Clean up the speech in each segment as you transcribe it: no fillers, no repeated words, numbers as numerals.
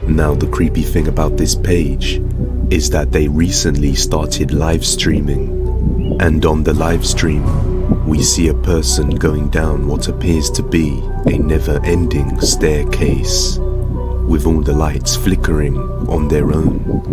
Now the creepy thing about this page is that they recently started live streaming, and on the live stream we see a person going down what appears to be a never-ending staircase, with all the lights flickering on their own.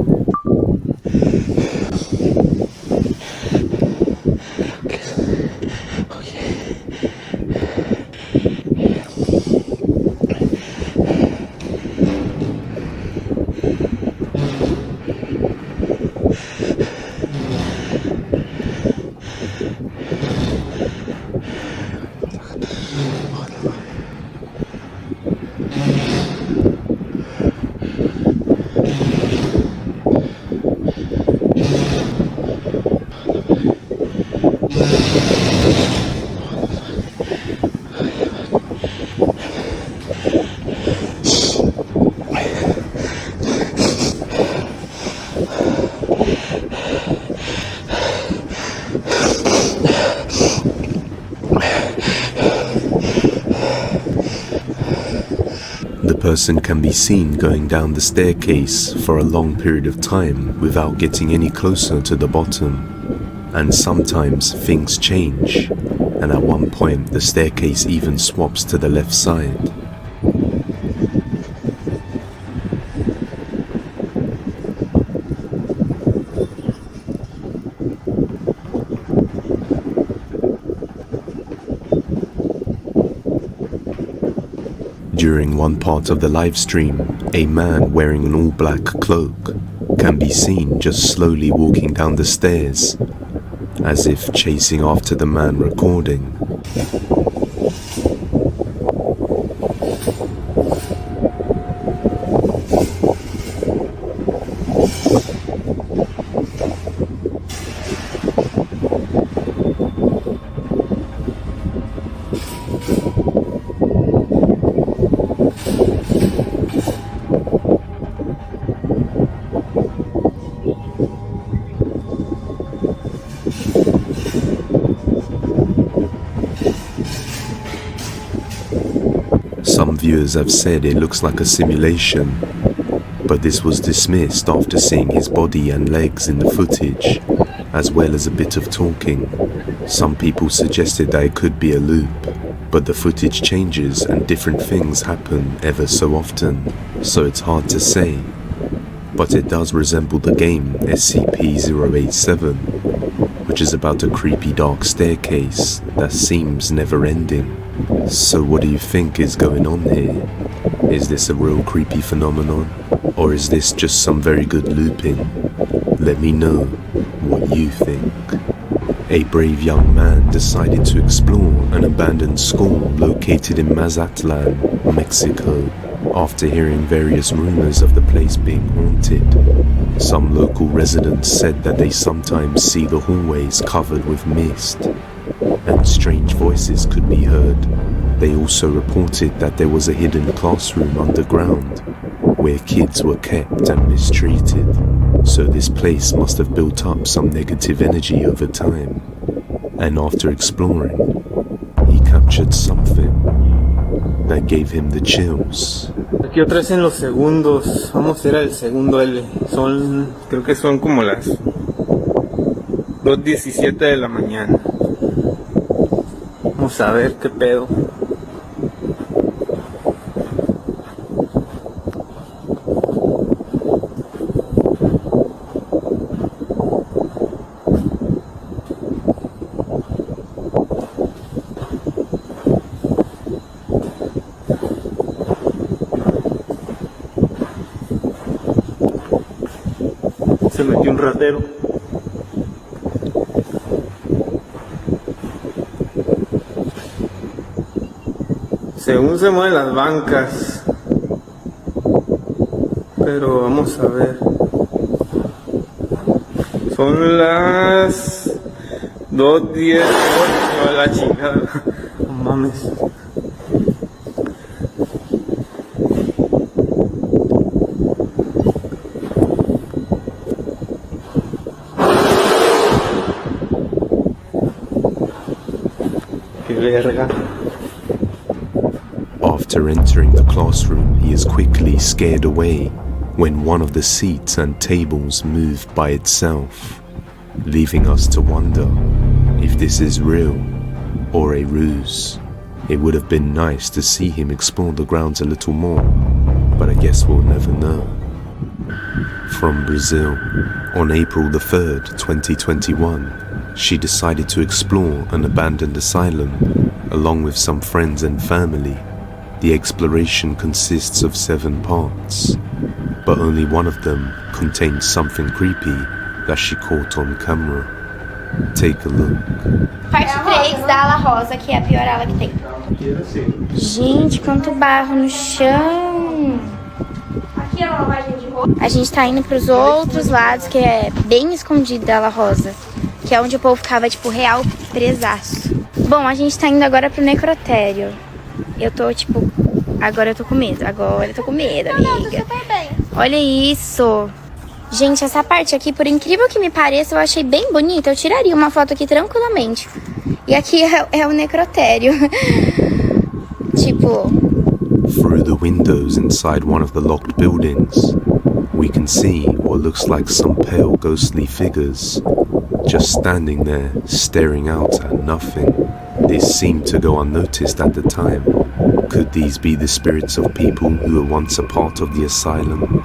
The person can be seen going down the staircase for a long period of time without getting any closer to the bottom. And sometimes things change, and at one point the staircase even swaps to the left side. During one part of the live stream, a man wearing an all-black cloak can be seen just slowly walking down the stairs, as if chasing after the man recording. Some viewers have said it looks like a simulation, but this was dismissed after seeing his body and legs in the footage, as well as a bit of talking. Some people suggested that it could be a loop, but the footage changes and different things happen ever so often, so it's hard to say. But it does resemble the game SCP-087, which is about a creepy dark staircase that seems never-ending. So what do you think is going on here? Is this a real creepy phenomenon? Or is this just some very good looping? Let me know what you think. A brave young man decided to explore an abandoned school located in Mazatlan, Mexico, after hearing various rumors of the place being haunted. Some local residents said that they sometimes see the hallways covered with mist, and strange voices could be heard. They also reported that there was a hidden classroom underground, where kids were kept and mistreated. So this place must have built up some negative energy over time. And after exploring, he captured something that gave him the chills. Aquí otra vez en los segundos, vamos a ir al segundo L. Creo que son como las 2:17 de la mañana. Vamos a ver qué pedo. Se metió un ratero. Según se mueven las bancas, pero vamos a ver. Son las 2:10 a la chingada. No mames. Qué verga. After entering the classroom, he is quickly scared away when one of the seats and tables moved by itself, leaving us to wonder if this is real or a ruse. It would have been nice to see him explore the grounds a little more, but I guess we'll never know. From Brazil, on April the 3rd, 2021, she decided to explore an abandoned asylum along with some friends and family. The exploration consists of 7 parts, but only one of them contains something creepy that she caught on camera. Take a look. Parte 3 da ala rosa, que é a pior ala que tem. Gente, quanto barro no chão. Aqui é a lavagem de roupa. A gente tá indo pros outros lados, que é bem escondido da ala rosa, que é onde o povo ficava, tipo, real presaço. Bom, a gente tá indo agora pro necrotério. Eu tô, tipo, agora eu tô com medo. Agora eu tô com medo, amiga. Não, tô super bem. Olha isso. Gente, essa parte aqui, por incrível que me pareça, eu achei bem bonita. Eu tiraria uma foto aqui tranquilamente. E aqui é o necrotério. Tipo... Through the windows inside one of the locked buildings, we can see what looks like some pale ghostly figures, just standing there, staring out at nothing. This seemed to go unnoticed at the time. Could these be the spirits of people who were once a part of the asylum?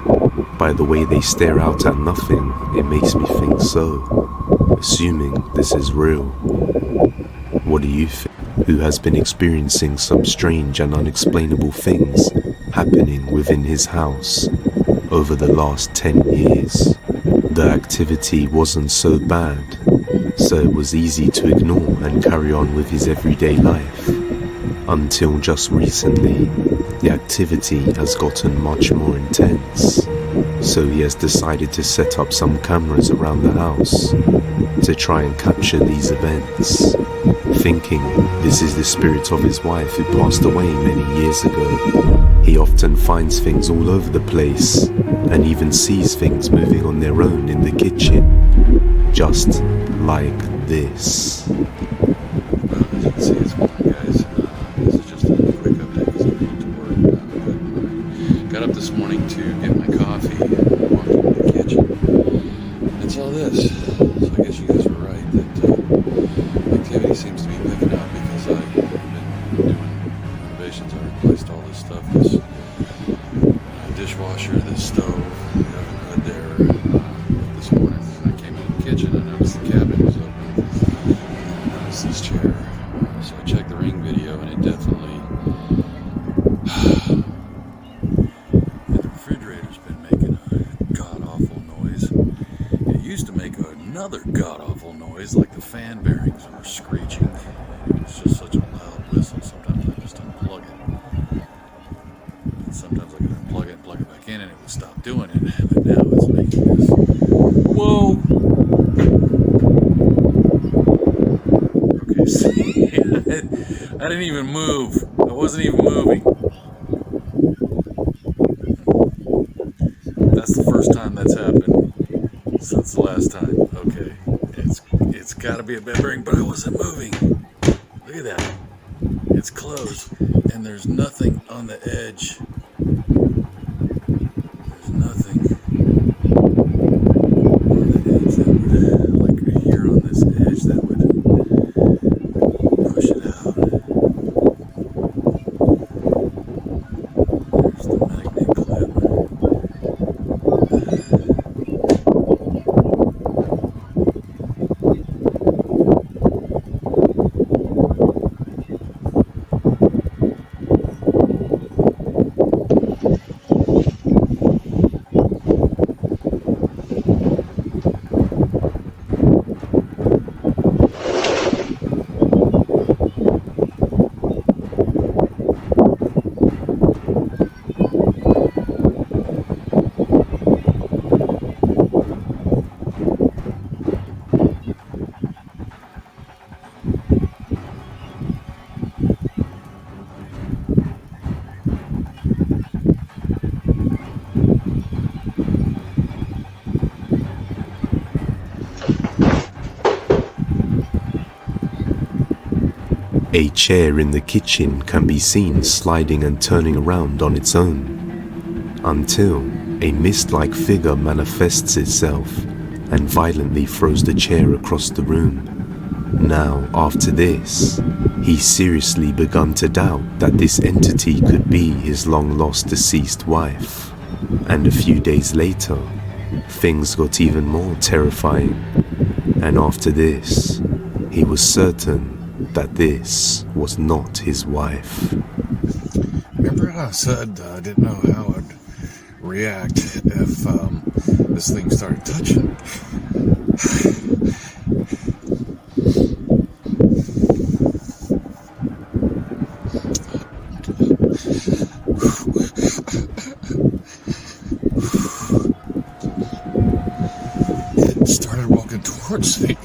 By the way they stare out at nothing, it makes me think so. Assuming this is real. What do you think? Who has been experiencing some strange and unexplainable things happening within his house over the last 10 years? The activity wasn't so bad, so it was easy to ignore and carry on with his everyday life. Until just recently, the activity has gotten much more intense. So he has decided to set up some cameras around the house to try and capture these events, thinking this is the spirit of his wife who passed away many years ago. He often finds things all over the place and even sees things moving on their own in the kitchen, just like this. Got up this morning to get my coffee and walked into the kitchen and saw this. So I guess you guys were right that activity seems to be picking up because I've been doing renovations. I replaced all this stuff, this dishwasher, this stove, the oven hood there. This morning I came into the kitchen, I noticed the cabinet was open, and I noticed this chair. So I checked the Ring video and it definitely another god-awful noise, like the fan bearings were screeching. It's just such a loud whistle. Sometimes I just unplug it. And sometimes I could unplug it and plug it back in and it would stop doing it. But now it's making this. Whoa! Okay, see? I didn't even move. I wasn't even moving. That's the first time that's happened since the last time. Okay, it's got to be a bed bearing, but I wasn't moving. Look at that. It's closed, and there's nothing on the edge. There's nothing on the edge that would, like here on this edge, that would push it out. There's the magnet clip. A chair in the kitchen can be seen sliding and turning around on its own, until a mist-like figure manifests itself and violently throws the chair across the room. Now, after this, he seriously begun to doubt that this entity could be his long-lost deceased wife. And a few days later, things got even more terrifying. And after this, he was certain that this was not his wife. Remember how I said I didn't know how I'd react if this thing started touching? It started walking towards me.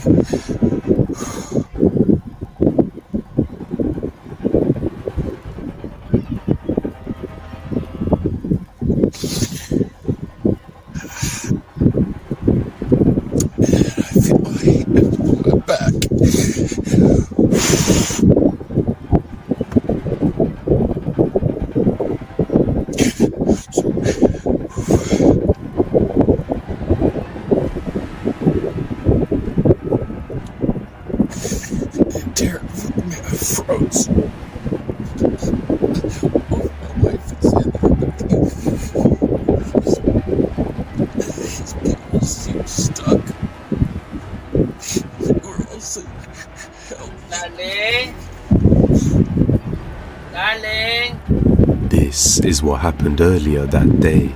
Froze. My wife is in These people seem stuck. We're all saying, help. Darling. This is what happened earlier that day.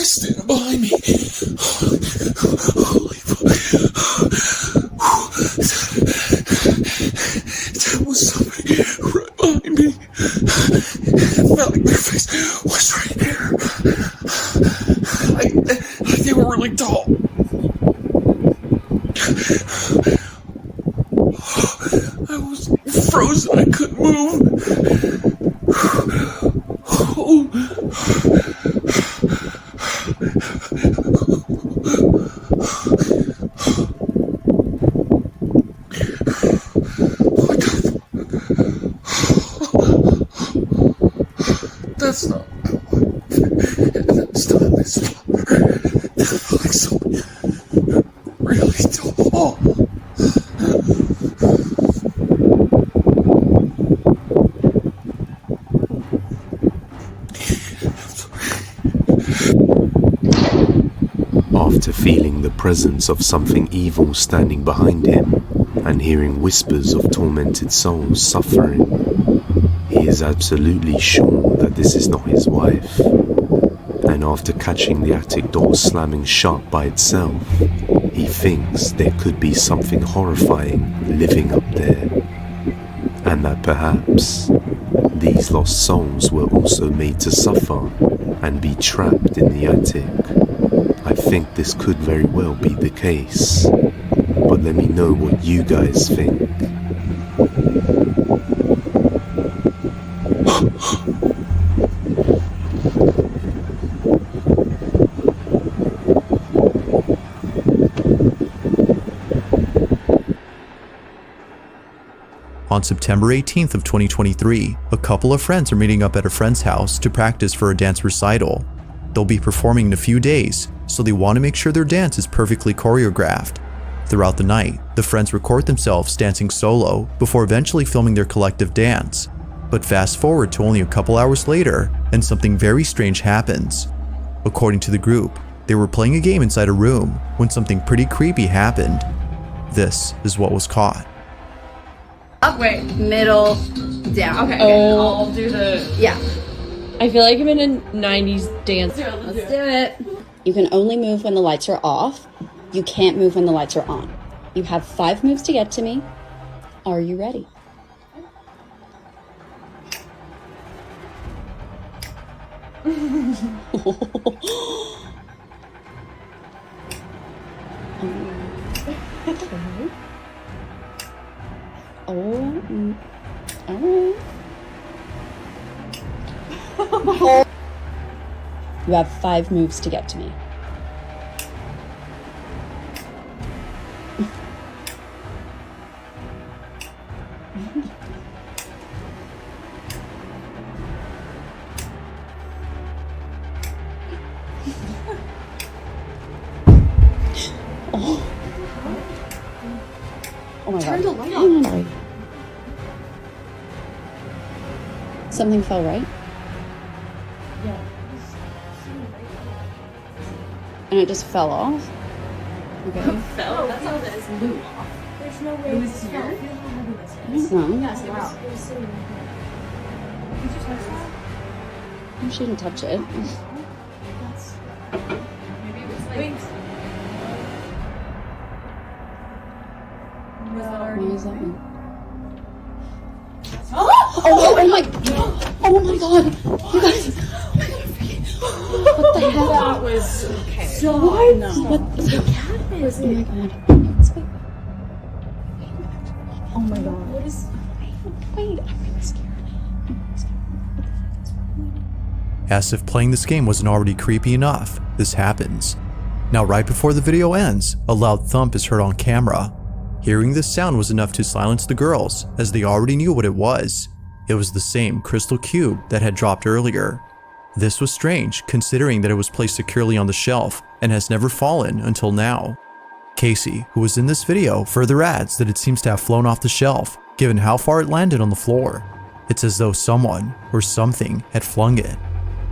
Standing behind me. Holy fuck. That was somebody right behind me. It felt like their face was right there. Like they were really tall. I was frozen. I couldn't move. That's not this far. That felt like something really tall. After feeling the presence of something evil standing behind him and hearing whispers of tormented souls suffering, he is absolutely sure that this is not his wife. And after catching the attic door slamming shut by itself, he thinks there could be something horrifying living up there, and that perhaps these lost souls were also made to suffer and be trapped in the attic. I think this could very well be the case, but let me know what you guys think. On September 18th of 2023, a couple of friends are meeting up at a friend's house to practice for a dance recital. they'll be performing in a few days, so they want to make sure their dance is perfectly choreographed. Throughout the night, the friends record themselves dancing solo before eventually filming their collective dance. But fast forward to only a couple hours later, and something very strange happens. According to the group, they were playing a game inside a room when something pretty creepy happened. This is what was caught. Up, wait, middle, down. Okay, I'll do the... Yeah. I feel like I'm in a 90s dance. Let's do it. You can only move when the lights are off. You can't move when the lights are on. You have 5 moves to get to me. Are you ready? You have 5 moves to get to me. Oh my God. Turn the light on. Sorry. Something fell, right? Yeah. And it just fell off? Okay. Fell? That's how this blew off. There's no way It was here? I don't know. Yes, it was sitting right there. Did you touch that? You shouldn't touch it. Maybe it was like... Was that Why already... is that one? Oh my God! You guys! What the hell? That was... Okay. So what? No. What the cat is? Oh my God. Oh my god. What is... Wait, I'm really scared. As if playing this game wasn't already creepy enough, this happens. Now right before the video ends, a loud thump is heard on camera. Hearing this sound was enough to silence the girls, as they already knew what it was. It was the same crystal cube that had dropped earlier. This was strange, considering that it was placed securely on the shelf and has never fallen until now. Casey, who was in this video, further adds that it seems to have flown off the shelf, given how far it landed on the floor. It's as though someone or something had flung it.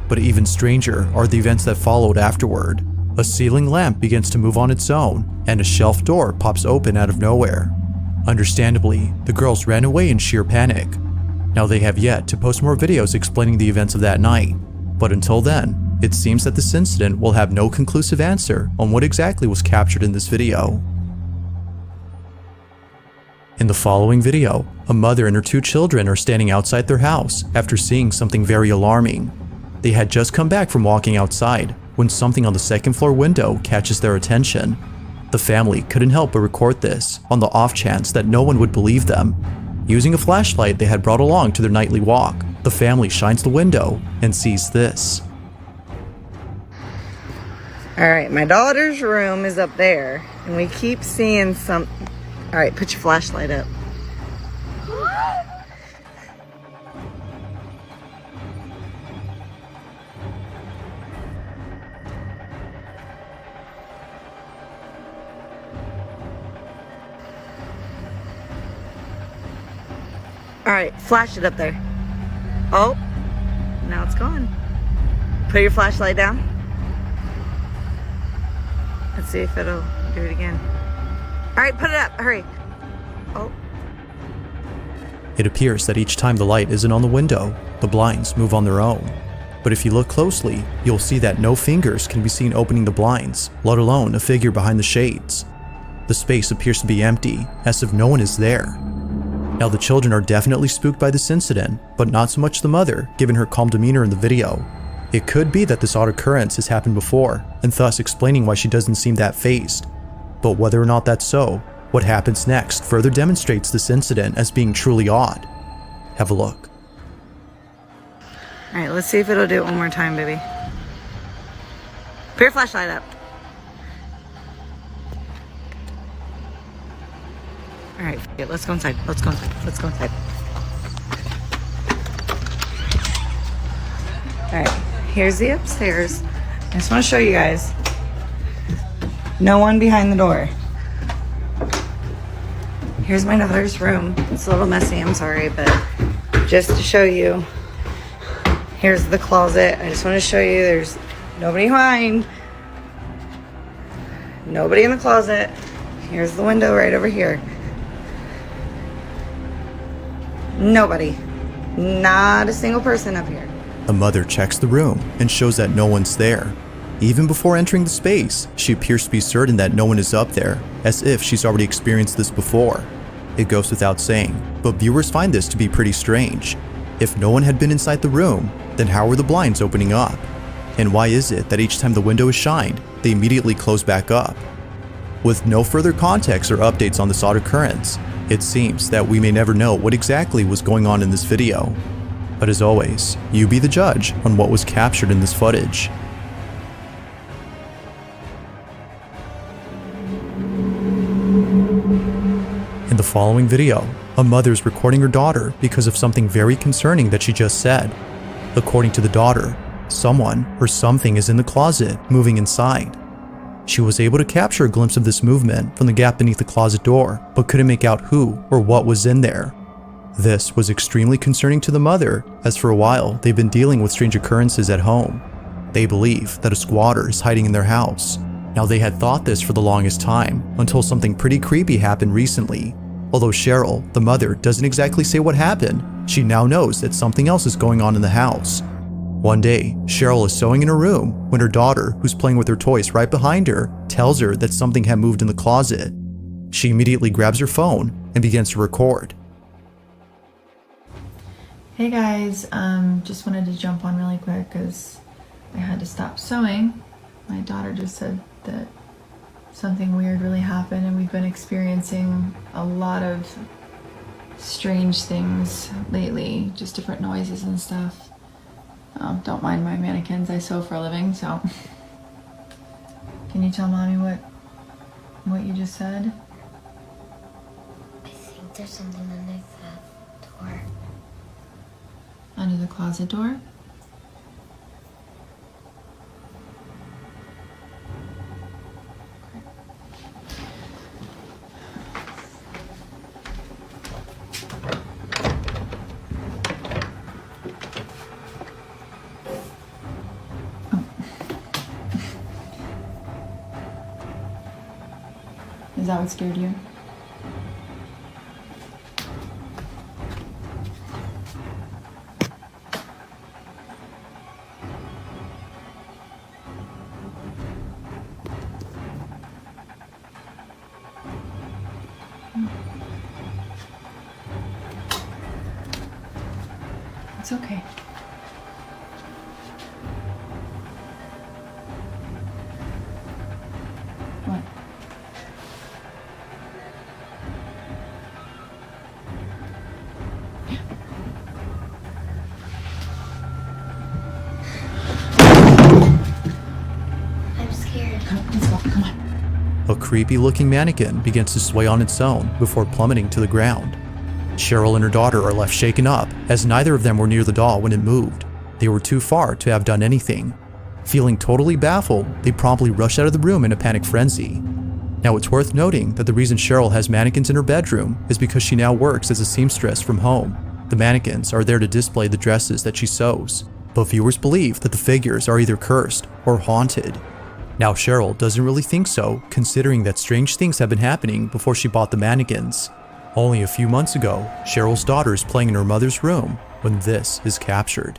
But even stranger are the events that followed afterward. A ceiling lamp begins to move on its own, and a shelf door pops open out of nowhere. Understandably, the girls ran away in sheer panic. Now they have yet to post more videos explaining the events of that night, but until then, it seems that this incident will have no conclusive answer on what exactly was captured in this video. In the following video, a mother and her 2 children are standing outside their house after seeing something very alarming. They had just come back from walking outside when something on the 2nd floor window catches their attention. The family couldn't help but record this on the off chance that no one would believe them. Using a flashlight they had brought along to their nightly walk, the family shines the window and sees this. Alright, my daughter's room is up there, and we keep seeing some... Alright, put your flashlight up. Alright, flash it up there. Oh, now it's gone. Put your flashlight down. Let's see if it'll do it again. Alright, put it up, hurry. Oh. It appears that each time the light isn't on the window, the blinds move on their own. But if you look closely, you'll see that no fingers can be seen opening the blinds, let alone a figure behind the shades. The space appears to be empty, as if no one is there. Now the children are definitely spooked by this incident, but not so much the mother, given her calm demeanor in the video. It could be that this odd occurrence has happened before, and thus explaining why she doesn't seem that fazed. But whether or not that's so, what happens next further demonstrates this incident as being truly odd. Have a look. Alright, let's see if it'll do it one more time, baby. Put your flashlight up. Alright, let's go inside. Let's go inside. Let's go inside. Alright, here's the upstairs. I just want to show you guys. No one behind the door. Here's my daughter's room. It's a little messy, I'm sorry, but just to show you. Here's the closet. I just want to show you there's nobody behind. Nobody in the closet. Here's the window right over here. Nobody. Not a single person up here. The mother checks the room and shows that no one's there. Even before entering the space, she appears to be certain that no one is up there, as if she's already experienced this before. It goes without saying, but viewers find this to be pretty strange. If no one had been inside the room, then how were the blinds opening up? And why is it that each time the window is shined, they immediately close back up? With no further context or updates on this odd occurrence, it seems that we may never know what exactly was going on in this video. But as always, you be the judge on what was captured in this footage. In the following video, a mother is recording her daughter because of something very concerning that she just said. According to the daughter, someone or something is in the closet moving inside. She was able to capture a glimpse of this movement from the gap beneath the closet door, but couldn't make out who or what was in there. This was extremely concerning to the mother, as for a while they've been dealing with strange occurrences at home. They believe that a squatter is hiding in their house. Now, they had thought this for the longest time, until something pretty creepy happened recently. Although Cheryl, the mother, doesn't exactly say what happened, she now knows that something else is going on in the house. One day, Cheryl is sewing in her room when her daughter, who's playing with her toys right behind her, tells her that something had moved in the closet. She immediately grabs her phone and begins to record. Hey guys, just wanted to jump on really quick because I had to stop sewing. My daughter just said that something weird really happened, and we've been experiencing a lot of strange things lately, just different noises and stuff. Don't mind my mannequins, I sew for a living, so. Can you tell mommy what you just said? I think there's something under the door. Under the closet door? Is that what scared you? It's okay. What? I'm scared. Let's go, come on. A creepy-looking mannequin begins to sway on its own before plummeting to the ground. Cheryl and her daughter are left shaken up, as neither of them were near the doll when it moved. They were too far to have done anything. Feeling totally baffled, they promptly rush out of the room in a panic frenzy. Now, it's worth noting that the reason Cheryl has mannequins in her bedroom is because she now works as a seamstress from home. The mannequins are there to display the dresses that she sews, but viewers believe that the figures are either cursed or haunted. Now, Cheryl doesn't really think so, considering that strange things have been happening before she bought the mannequins. Only a few months ago, Cheryl's daughter is playing in her mother's room when this is captured.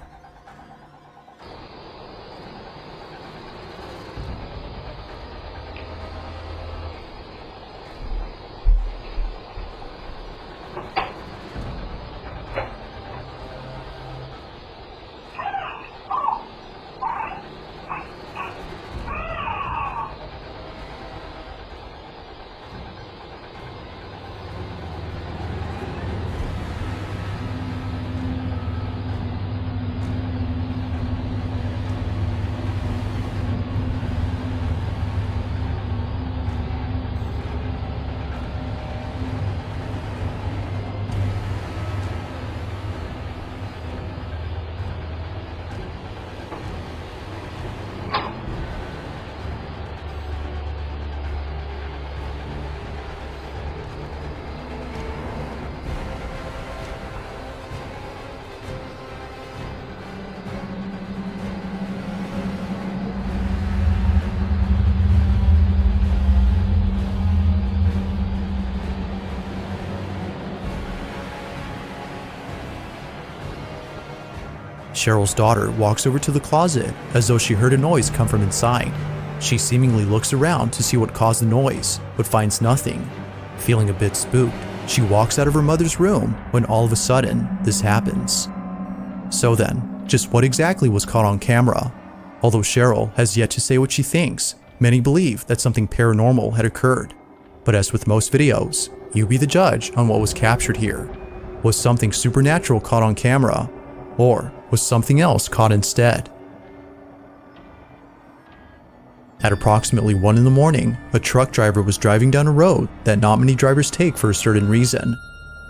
Cheryl's daughter walks over to the closet as though she heard a noise come from inside. She seemingly looks around to see what caused the noise, but finds nothing. Feeling a bit spooked, she walks out of her mother's room when all of a sudden, this happens. So then, just what exactly was caught on camera? Although Cheryl has yet to say what she thinks, many believe that something paranormal had occurred. But as with most videos, you be the judge on what was captured here. Was something supernatural caught on camera? Or was something else caught instead? At approximately 1 in the morning, a truck driver was driving down a road that not many drivers take for a certain reason.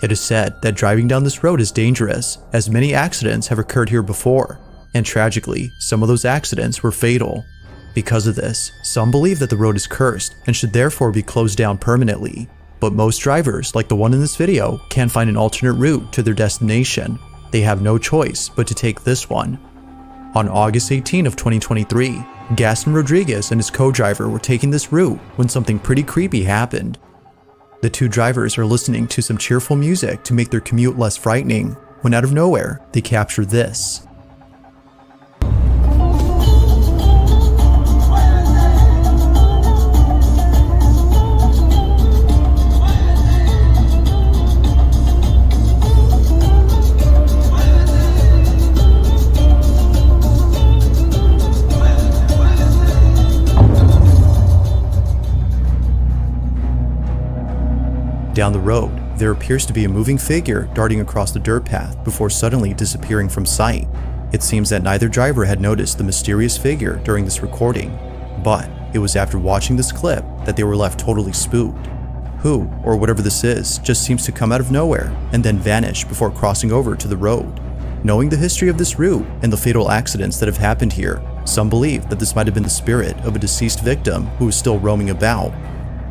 It is said that driving down this road is dangerous, as many accidents have occurred here before, and tragically, some of those accidents were fatal. Because of this, some believe that the road is cursed and should therefore be closed down permanently, but most drivers, like the one in this video, can't find an alternate route to their destination. They have no choice but to take this one. On August 18 of 2023, Gaston Rodriguez and his co-driver were taking this route when something pretty creepy happened. The two drivers are listening to some cheerful music to make their commute less frightening, when out of nowhere, they capture this. Down the road, there appears to be a moving figure darting across the dirt path before suddenly disappearing from sight. It seems that neither driver had noticed the mysterious figure during this recording, but it was after watching this clip that they were left totally spooked. Who, or whatever this is, just seems to come out of nowhere and then vanish before crossing over to the road. Knowing the history of this route and the fatal accidents that have happened here, some believe that this might have been the spirit of a deceased victim who is still roaming about.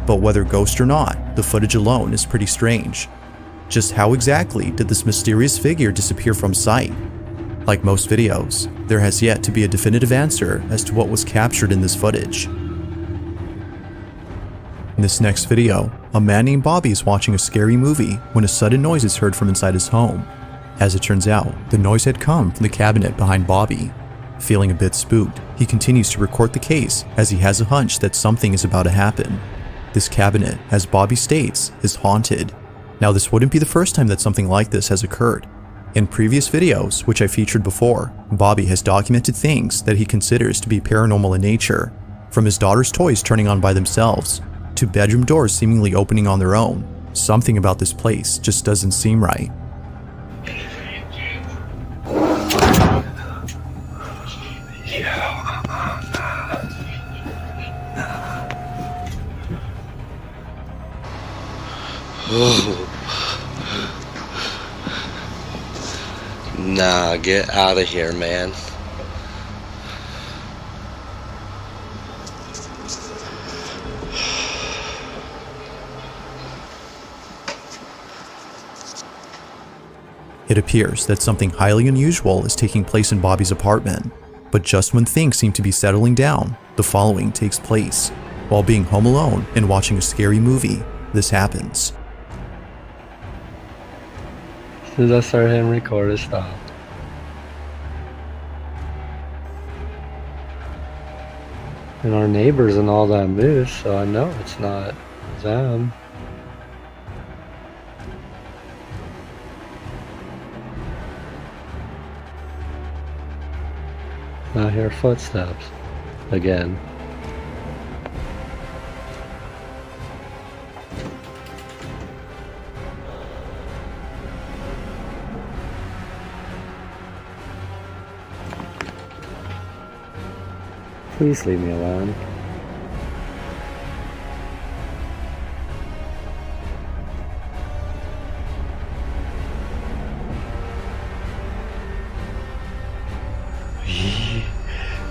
But whether ghost or not, the footage alone is pretty strange. Just how exactly did this mysterious figure disappear from sight? Like most videos, there has yet to be a definitive answer as to what was captured in this footage. In this next video, a man named Bobby is watching a scary movie when a sudden noise is heard from inside his home. As it turns out, the noise had come from the cabinet behind Bobby. Feeling a bit spooked, he continues to record the case as he has a hunch that something is about to happen. This cabinet, as Bobby states, is haunted. Now, this wouldn't be the first time that something like this has occurred. In previous videos, which I featured before, Bobby has documented things that he considers to be paranormal in nature, from his daughter's toys turning on by themselves, to bedroom doors seemingly opening on their own. Something about this place just doesn't seem right. Nah, get out of here, man. It appears that something highly unusual is taking place in Bobby's apartment, but just when things seem to be settling down, the following takes place. While being home alone and watching a scary movie, this happens. As soon as I started hitting record, it stopped. And our neighbors and all that moved, so I know it's not them. I hear footsteps again. Please leave me alone.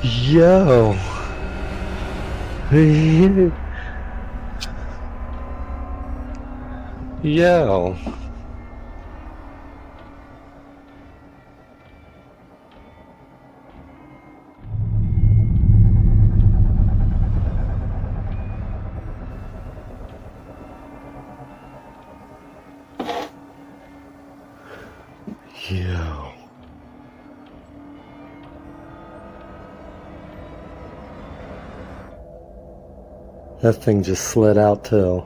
Yo. Yo. Yo. That thing just slid out too.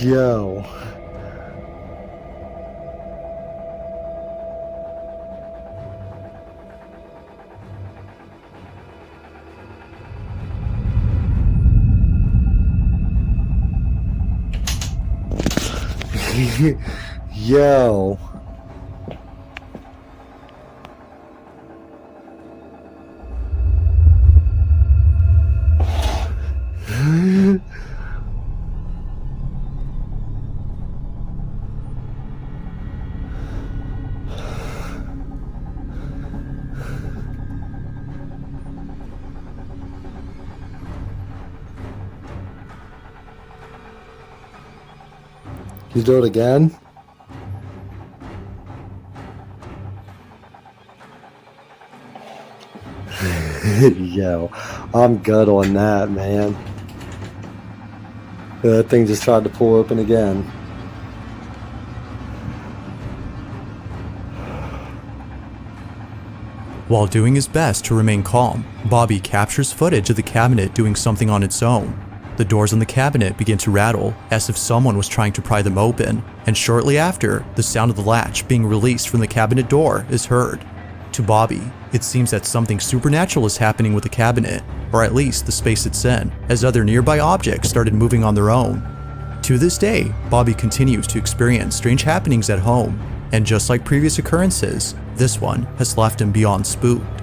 Yo. Yo. You do it again? Yo, I'm good on that, man. That thing just tried to pull open again. While doing his best to remain calm, Bobby captures footage of the cabinet doing something on its own. The doors on the cabinet begin to rattle as if someone was trying to pry them open, and shortly after, the sound of the latch being released from the cabinet door is heard. To Bobby, it seems that something supernatural is happening with the cabinet, or at least the space it's in, as other nearby objects started moving on their own. To this day, Bobby continues to experience strange happenings at home, and just like previous occurrences, this one has left him beyond spooked.